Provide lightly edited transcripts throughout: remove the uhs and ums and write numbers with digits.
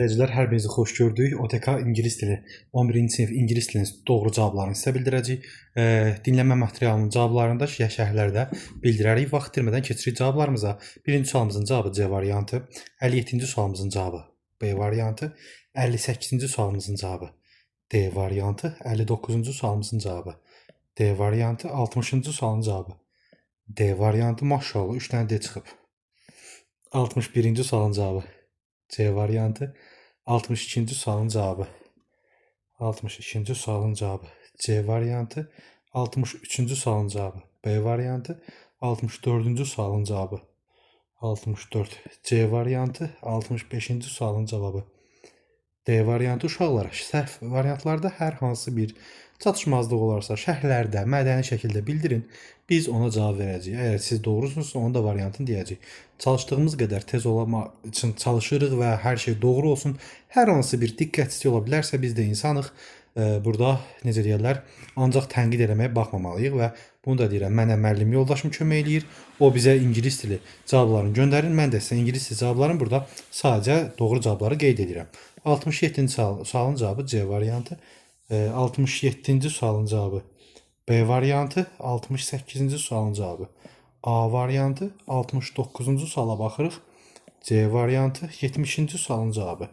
izləyicilər, hər birinizi xoş gördük. OTK İngilis dili 11-ci sinif İngilis dilinin doğru cavablarını sizə bildirəcəyik. Dinləmə materialının cavablarında şərhlərdə bildirərik. Vaxt itirmədən keçirik cavablarımıza. Birinci sualımızın cavabı C variantı, 57-ci sualımızın cavabı B variantı, 58-ci sualımızın cavabı D variantı, 59-cu sualımızın cavabı D variantı, 60-cı sualın cavabı D variantı. Maşallah 3 dənə D çıxıb. 61-ci sualın cavabı C variantı, 62-ci sualın cavabı 62-ci sualın cavabı C variantı, 63-cü sualın cavabı B variantı, 64-cü sualın cavabı 64 C variantı, 65-ci sualın cavabı D variantı. Uşaqlar, səhv variantlarda hər hansı bir çatışmazlıq olarsa şərhlərdə mədəni şəkildə bildirin. Biz ona cavab verəcəyik. Əgər siz doğrusunuzsa onun da variantını deyəcəyik. Çalışdığımız qədər tez olmaq üçün çalışırıq və hər şey doğru olsun. Hər hansı bir diqqətsizlik ola bilərsə biz də insanıq. Burada necə deyirlər, ancaq tənqid eləməyə baxmamalıyıq və bunu da deyirəm, mənə müəllim yoldaşım kömək eləyir. O bizə ingilis dili cavablarını göndərir. Mən də sizə ingilis dili cavablarını burada sadəcə doğru cavabları qeyd edirəm. 67-ci sualın cavabı C variantı, 67-ci sualın cavabı B variantı, 68-ci sualın cavabı A variantı, 69-cu suala baxırıq C variantı, 70-ci sualın cavabı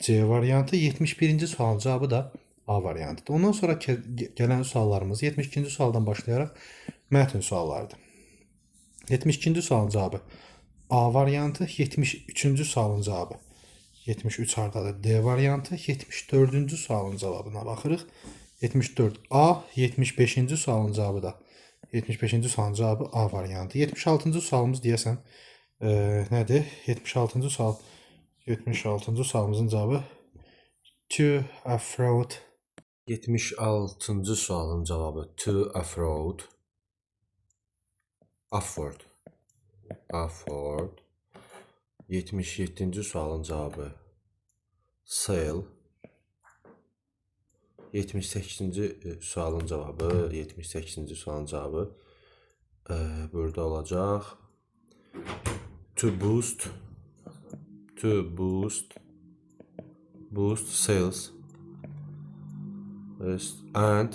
C variantı, 71-ci sualın cavabı da A variantıdır. Ondan sonra gələn suallarımız 72-ci sualdan başlayaraq mətn suallarıdır. 72-ci sualın cavabı A variantı, 73-cü sualın cavabı 73 hardadır D variantı, 74-cü sualın cavabına baxırıq 74 A, 75-ci sualın cavabı da 75-ci sualın cavabı A variantı. 76-cı sualımız deyəsən nədir? 76-cı sual 76-cı sualımızın cavabı to afford. 76-cı sualın cavabı to afford. Afford. Afford. 77-ci sualın cavabı sell. 78-ci sualın cavabı, 78-ci sualın cavabı burada olacaq. To boost. To boost. Boost sales. And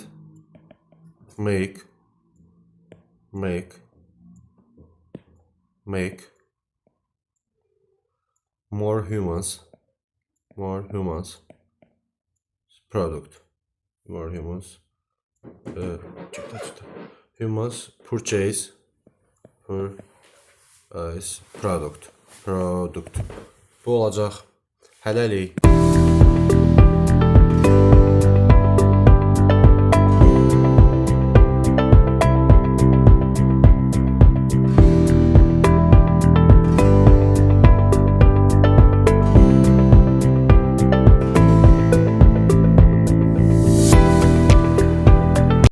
make more humans product. More humans humans purchase product. Bu olacaq. Hələlik.